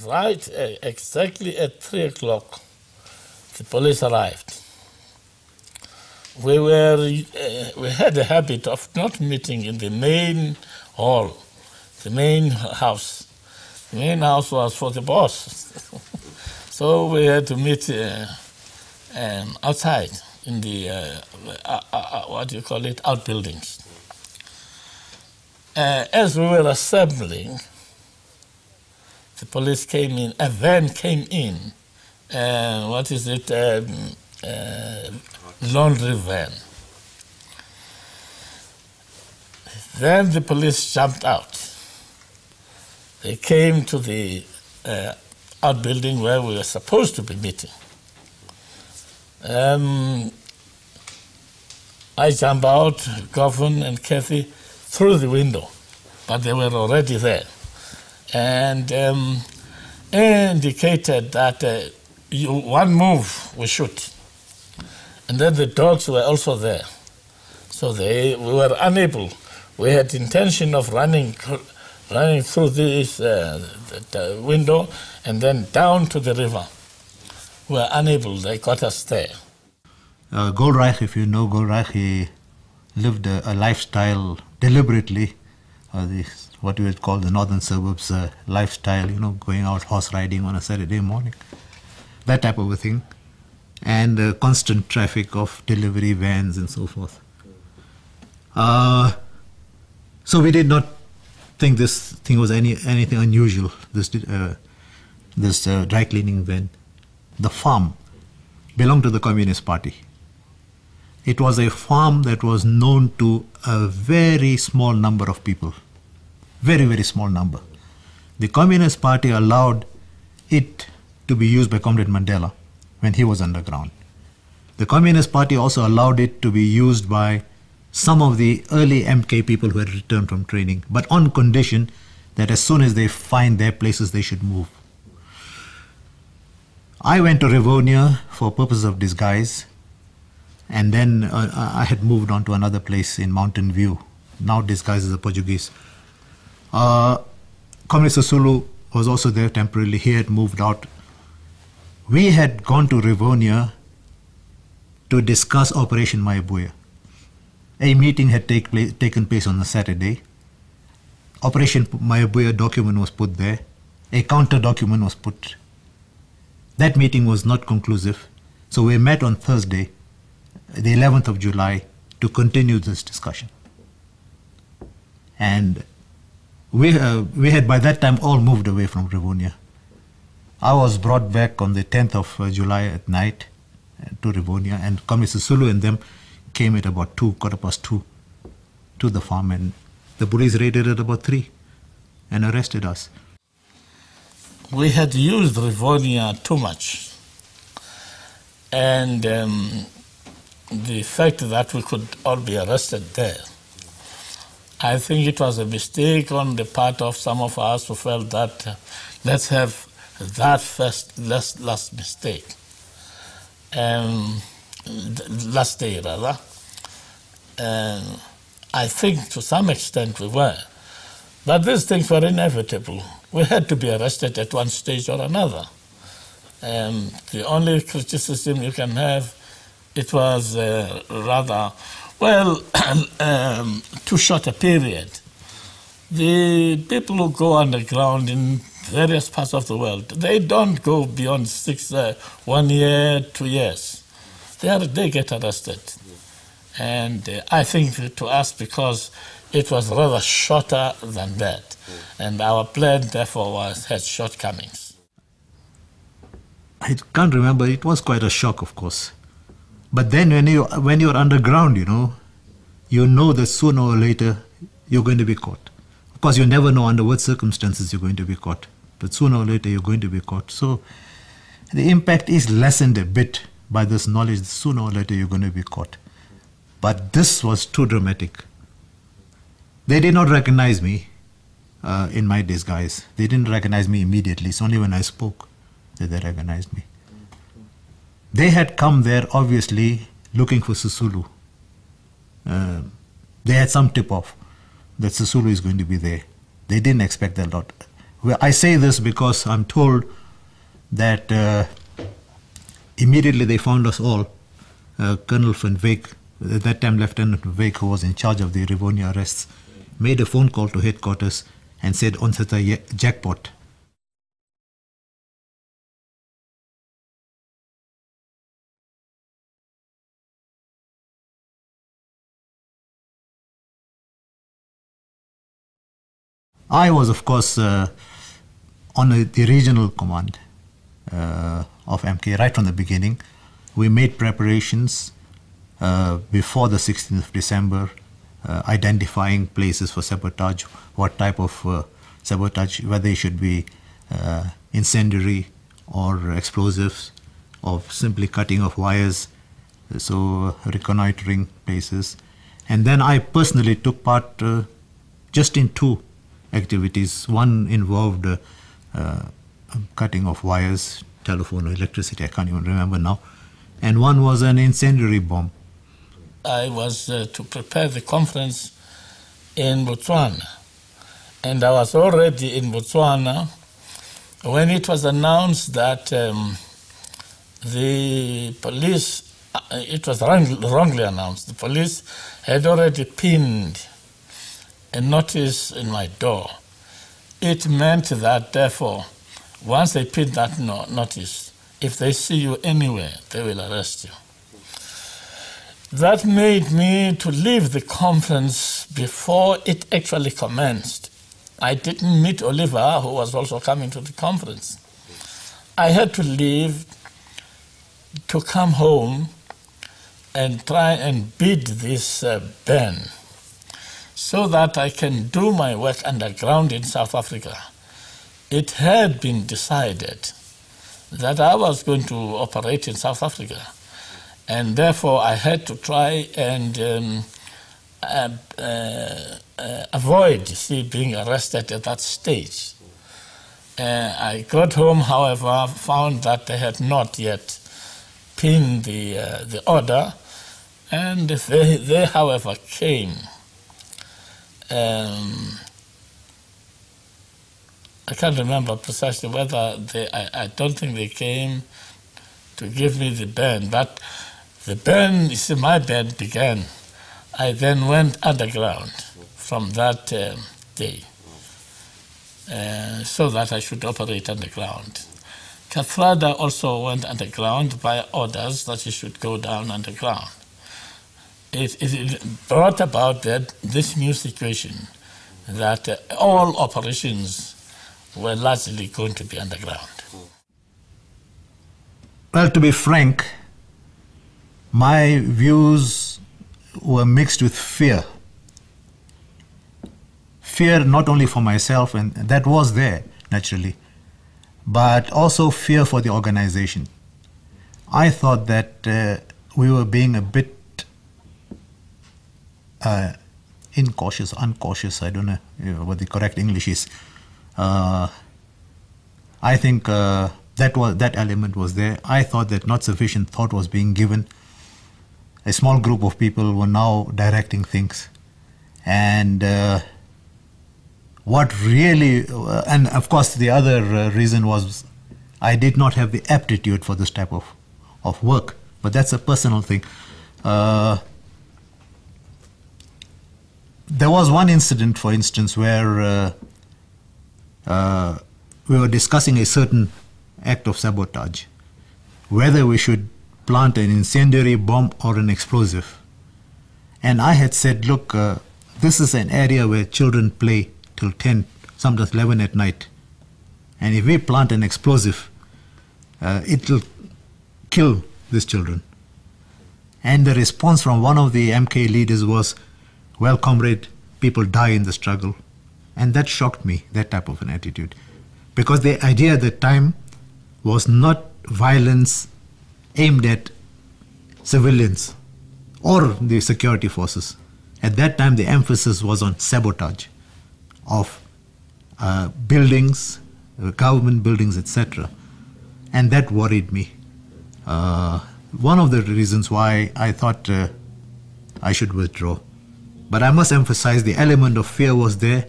right exactly at 3 o'clock, the police arrived. We had a habit of not meeting in the main hall, the main house. The main house was for the boss. So we had to meet outside in the, what do you call it, outbuildings. As we were assembling, the police came in, a van came in, laundry van. Then the police jumped out. They came to the outbuilding where we were supposed to be meeting. I jumped out, Govan and Kathy, through the window, but they were already there. And indicated that one move, we shoot. And then the dogs were also there. So we were unable. We had intention of running through this the window and then down to the river. We were unable. They got us there. Goldreich, if you know Goldreich, he lived a lifestyle deliberately, what we would call the northern suburbs lifestyle, going out horse riding on a Saturday morning, that type of a thing, and constant traffic of delivery vans and so forth. So we did not think this thing was anything unusual, this dry cleaning van. The farm belonged to the Communist Party. It was a farm that was known to a very small number of people. Very, very small number. The Communist Party allowed it to be used by Comrade Mandela when he was underground. The Communist Party also allowed it to be used by some of the early MK people who had returned from training, but on condition that as soon as they find their places, they should move. I went to Rivonia for purposes of disguise, and then I had moved on to another place in Mountain View, now disguised as a Portuguese. Comrade Sisulu was also there temporarily. He had moved out. We had gone to Rivonia to discuss Operation Mayabuya. A meeting had taken place on a Saturday. Operation Mayabuya document was put there. A counter document was put. That meeting was not conclusive. So we met on Thursday, the 11th of July, to continue this discussion. And we had by that time all moved away from Rivonia. I was brought back on the 10th of July at night to Rivonia, and Comrade Sisulu and them came at about 2:15 to the farm, and the police raided at about 3 and arrested us. We had used Rivonia too much, and the fact that we could all be arrested there, I think it was a mistake on the part of some of us who felt that let's have that last mistake, last day rather. I think to some extent we were, but these things were inevitable. We had to be arrested at one stage or another. The only criticism you can have, it was rather, well, too short a period. The people who go underground in various parts of the world, they don't go beyond 1 year, 2 years. They get arrested. And I think to us, because it was rather shorter than that, and our plan therefore had shortcomings. I can't remember. It was quite a shock, of course. But then when you're underground, you know that sooner or later you're going to be caught. Of course, you never know under what circumstances you're going to be caught, but sooner or later you're going to be caught. So the impact is lessened a bit by this knowledge that sooner or later you're going to be caught. But this was too dramatic. They did not recognize me in my disguise. They didn't recognize me immediately. It's only when I spoke that they recognized me. They had come there, obviously, looking for Sisulu. They had some tip-off that Sisulu is going to be there. They didn't expect a lot. Well, I say this because I'm told that immediately they found us all. Colonel Van Wyk, at that time Lieutenant Van Wyk, who was in charge of the Rivonia arrests, made a phone call to headquarters and said, "On such a jackpot." I was, of course, on the regional command of MK right from the beginning. We made preparations before the 16th of December, identifying places for sabotage, what type of sabotage, whether it should be incendiary or explosives, or simply cutting of wires, so reconnoitering places. And then I personally took part just in two activities. One involved cutting of wires, telephone or electricity, I can't even remember now. And one was an incendiary bomb. I was to prepare the conference in Botswana. And I was already in Botswana when it was announced that the police, it was wrongly announced, the police had already pinned a notice in my door. It meant that, therefore, once they pin that notice, if they see you anywhere, they will arrest you. That made me to leave the conference before it actually commenced. I didn't meet Oliver, who was also coming to the conference. I had to leave to come home and try and beat this ban so that I can do my work underground in South Africa. It had been decided that I was going to operate in South Africa, and therefore I had to try and avoid being arrested at that stage. I got home, however, found that they had not yet pinned the order, and they however came. I can't remember precisely whether I don't think they came to give me the ban, but the ban, you see, my ban began. I then went underground from that day so that I should operate underground. Kathrada also went underground by orders that he should go down underground. It brought about this new situation that all operations were largely going to be underground. Well, to be frank, my views were mixed with fear. Fear not only for myself, and that was there, naturally, but also fear for the organization. I thought that we were being a bit incautious, uncautious, I don't know what the correct English is. I think that element was there. I thought that not sufficient thought was being given. A small group of people were now directing things. And what really, and of course the other reason was I did not have the aptitude for this type of work, but that's a personal thing. There was one incident, for instance, where we were discussing a certain act of sabotage, whether we should plant an incendiary bomb or an explosive. And I had said, look, this is an area where children play till 10, sometimes 11 at night. And if we plant an explosive, it will kill these children. And the response from one of the MK leaders was, well, comrade, people die in the struggle. And that shocked me, that type of an attitude. Because the idea at the time was not violence aimed at civilians or the security forces. At that time, the emphasis was on sabotage of buildings, government buildings, etc. And that worried me. One of the reasons why I thought I should withdraw. But I must emphasize the element of fear was there,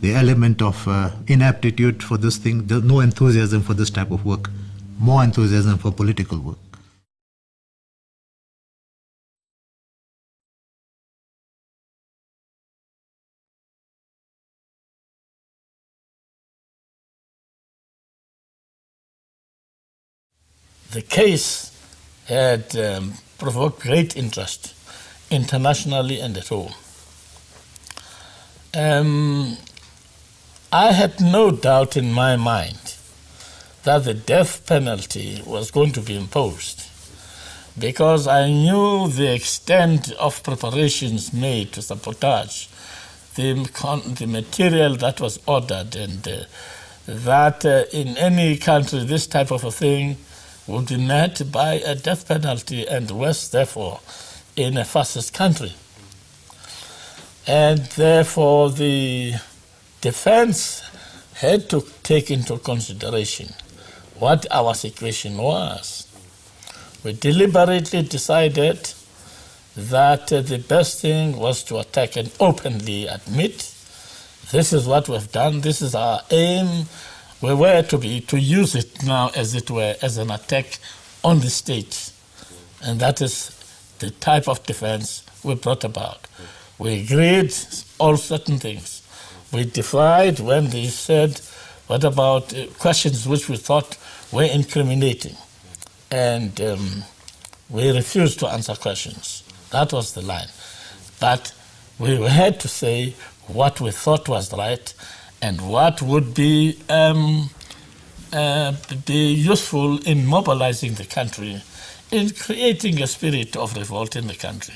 the element of inaptitude for this thing, no enthusiasm for this type of work, more enthusiasm for political work. The case had provoked great interest internationally and at home. I had no doubt in my mind that the death penalty was going to be imposed, because I knew the extent of preparations made to sabotage the material that was ordered, and that in any country this type of a thing would be met by a death penalty, and worse, therefore, in a fascist country. And therefore, the defense had to take into consideration what our situation was. We deliberately decided that the best thing was to attack and openly admit, this is what we've done, this is our aim. We were to use it now, as it were, as an attack on the state. And that is the type of defense we brought about. We agreed all certain things. We defied when they said, what about questions which we thought were incriminating? And we refused to answer questions. That was the line. But we had to say what we thought was right and what would be useful in mobilizing the country, in creating a spirit of revolt in the country.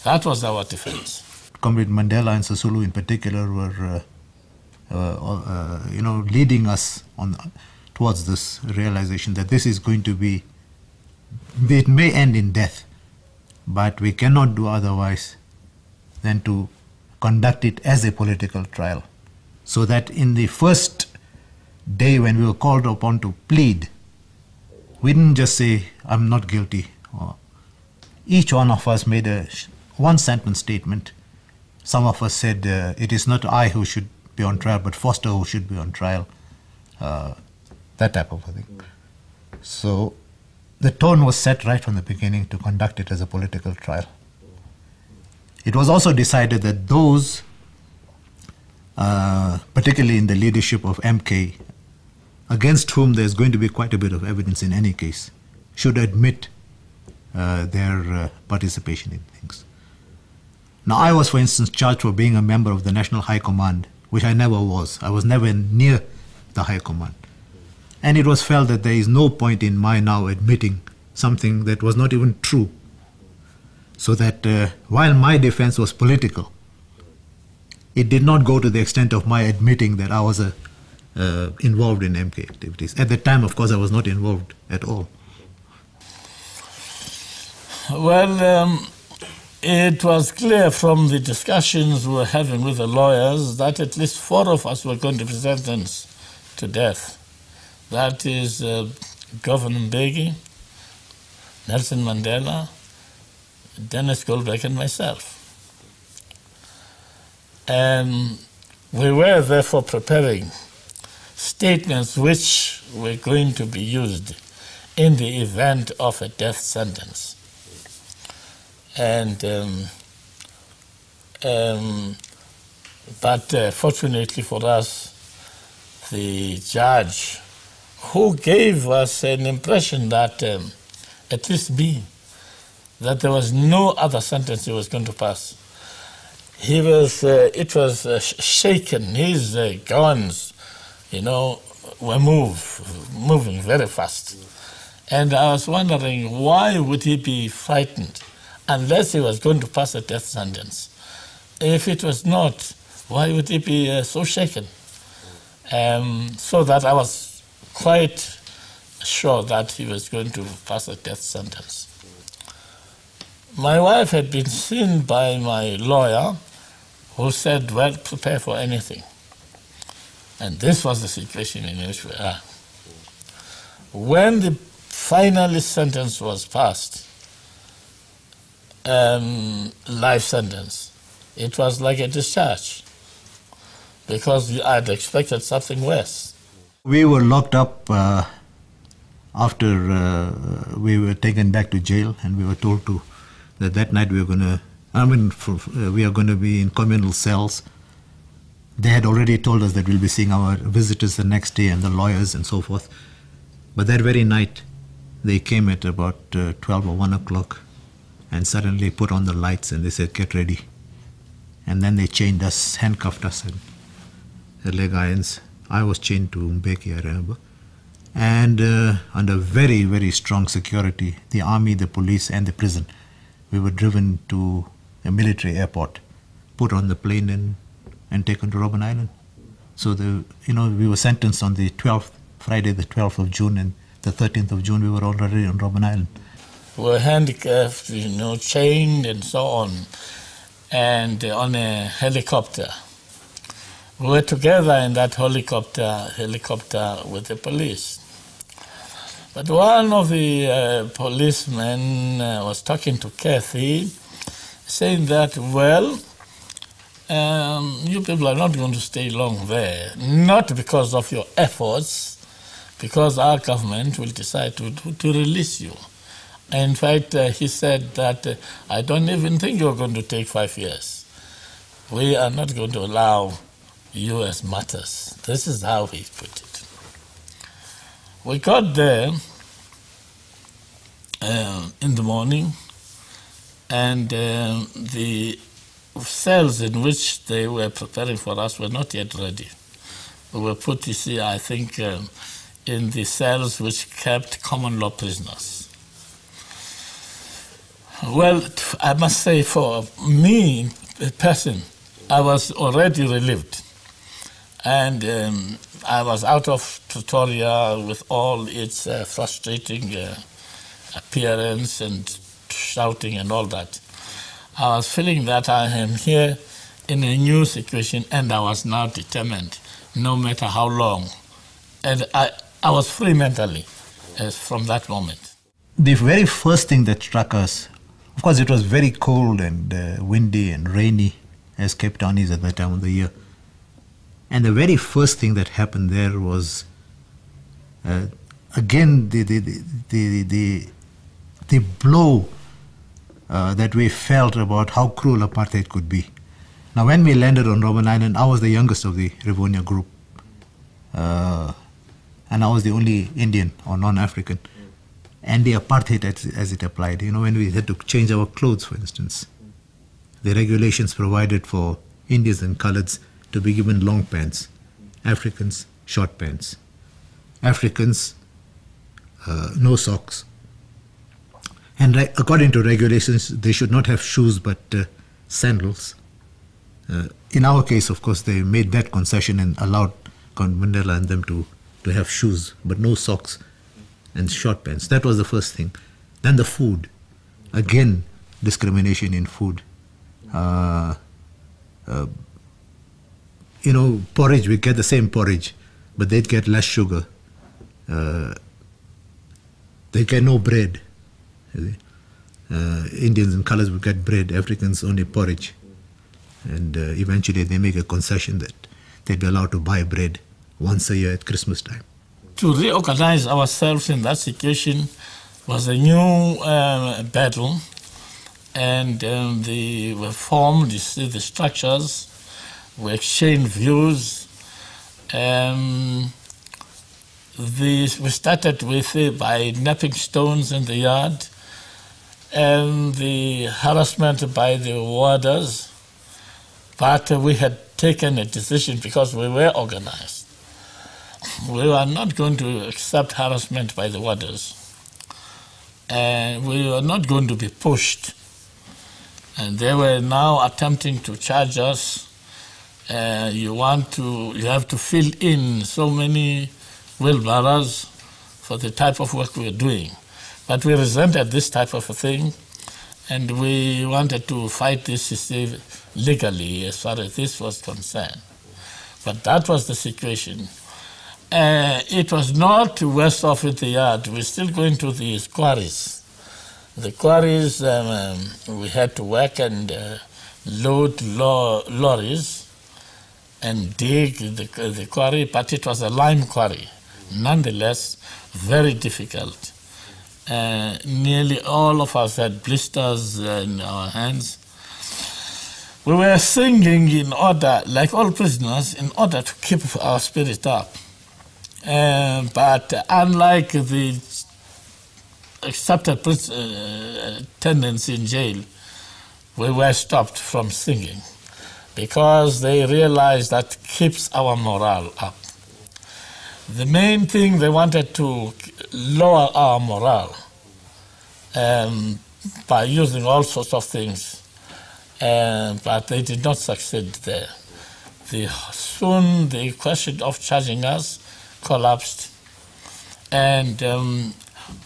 That was our defense. Comrade Mandela and Sisulu in particular were, leading us towards this realization that this is going to be, it may end in death, but we cannot do otherwise than to conduct it as a political trial. So that in the first day when we were called upon to plead, we didn't just say, I'm not guilty. Each one of us made a one-sentence statement. Some of us said, it is not I who should be on trial, but Foster who should be on trial. That type of a thing. So the tone was set right from the beginning to conduct it as a political trial. It was also decided that those, particularly in the leadership of MK, against whom there's going to be quite a bit of evidence in any case, should admit their participation in things. Now, I was, for instance, charged for being a member of the National High Command, which I never was. I was never near the High Command. And it was felt that there is no point in my now admitting something that was not even true. So that while my defense was political, it did not go to the extent of my admitting that I was involved in MK activities. At the time, of course, I was not involved at all. Well, it was clear from the discussions we were having with the lawyers that at least 4 of us were going to be sentenced to death. That is Governor Mbeki, Nelson Mandela, Dennis Goldberg, and myself. And we were therefore preparing statements which were going to be used in the event of a death sentence. And but fortunately for us, the judge, who gave us an impression that, at least me, that there was no other sentence he was going to pass. He was, it was shaken. His guns, were moving very fast. And I was wondering, why would he be frightened unless he was going to pass a death sentence? If it was not, why would he be so shaken? So that I was quite sure that he was going to pass a death sentence. My wife had been seen by my lawyer, who said, well, prepare for anything. And this was the situation in which we are. When the final sentence was passed, life sentence, it was like a discharge. because I'd expected something worse. We were locked up after we were taken back to jail, and we were told that night we were going to, we are going to be in communal cells. They had already told us that we'll be seeing our visitors the next day and the lawyers and so forth. But that very night, they came at about 12 or 1 o'clock and suddenly put on the lights and they said, "Get ready." And then they chained us, handcuffed us, and leg irons. I was chained to Mbeki, I remember. And under very, very strong security, the army, the police, and the prison, we were driven to a military airport, put on the plane and taken to Robben Island. So we were sentenced on the 12th, Friday the 12th of June, and the 13th of June we were already on Robben Island. We were handcuffed, chained and so on, and on a helicopter. We were together in that helicopter with the police. But one of the policemen was talking to Kathy, saying that, well, you people are not going to stay long there, not because of your efforts, because our government will decide to release you. In fact, he said that, I don't even think you're going to take 5 years. We are not going to allow you as martyrs. This is how he put it. We got there in the morning, and the cells in which they were preparing for us were not yet ready. We were put, you see, I think, in the cells which kept common law prisoners. Well, I must say, for me, a person, I was already relieved. And I was out of Pretoria with all its frustrating appearance and shouting and all that. I was feeling that I am here in a new situation, and I was now determined, no matter how long. And I was free mentally from that moment. The very first thing that struck us, of course, it was very cold and windy and rainy, as Cape Town is at that time of the year. And the very first thing that happened there was, again, the blow that we felt about how cruel apartheid could be. Now, when we landed on Robben Island, I was the youngest of the Rivonia group, and I was the only Indian or non-African. And the apartheid as it applied, when we had to change our clothes, for instance, the regulations provided for Indians and Coloureds to be given long pants, Africans short pants, Africans no socks. And according to regulations, they should not have shoes but sandals. In our case, of course, they made that concession and allowed Count Mandela and them to have shoes, but no socks and short pants. That was the first thing. Then the food. Again, discrimination in food. Porridge, we get the same porridge, but they'd get less sugar. They get no bread. Indians and Coloureds would get bread, Africans only porridge. And eventually they make a concession that they'd be allowed to buy bread once a year at Christmas time. To reorganize ourselves in that situation was a new battle, and we formed, you see, the structures, we exchanged views. We started with by napping stones in the yard, and the harassment by the warders, but we had taken a decision because we were organized. We were not going to accept harassment by the warders, and we were not going to be pushed. And they were now attempting to charge us. You have to fill in so many wheelbarrows for the type of work we were doing. But we resented this type of a thing, and we wanted to fight this legally as far as this was concerned. But that was the situation. It was not west off in the yard. We're still going to the quarries. The quarries, we had to work and load lorries and dig the quarry, but it was a lime quarry. Nonetheless, very difficult. Nearly all of us had blisters in our hands. We were singing in order, like all prisoners, in order to keep our spirit up. But unlike the accepted tendency in jail, we were stopped from singing because they realized that keeps our morale up. The main thing, they wanted to lower our morale by using all sorts of things, but they did not succeed there. Soon the question of charging us collapsed, and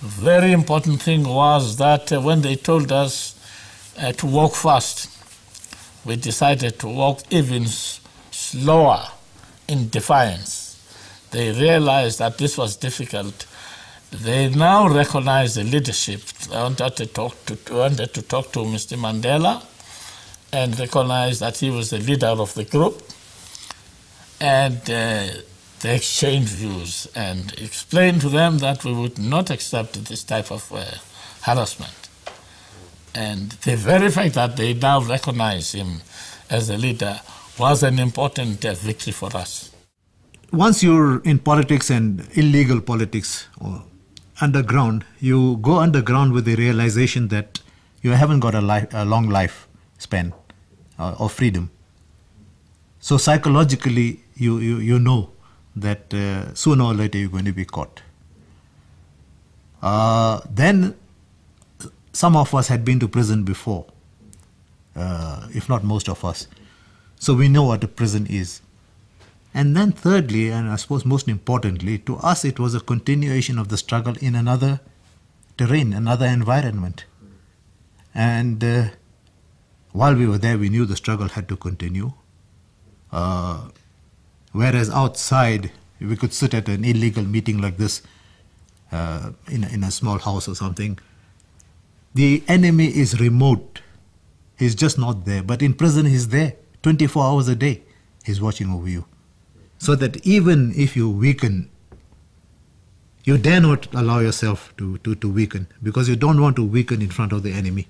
very important thing was that when they told us to walk fast, we decided to walk even slower in defiance. They realized that this was difficult. They now recognize the leadership. They wanted to talk to Mr. Mandela and recognize that he was the leader of the group. And they exchanged views and explained to them that we would not accept this type of harassment. And the very fact that they now recognize him as a leader was an important victory for us. Once you're in politics and illegal politics or underground, you go underground with the realization that you haven't got a long life span of freedom. So psychologically, you know that sooner or later you're going to be caught. Then some of us had been to prison before, if not most of us. So we know what a prison is. And then thirdly, and I suppose most importantly, to us it was a continuation of the struggle in another terrain, another environment. And while we were there, we knew the struggle had to continue. Whereas outside, we could sit at an illegal meeting like this in a small house or something. The enemy is remote. He's just not there. But in prison, he's there 24 hours a day. He's watching over you. So that even if you weaken, you dare not allow yourself to weaken, because you don't want to weaken in front of the enemy.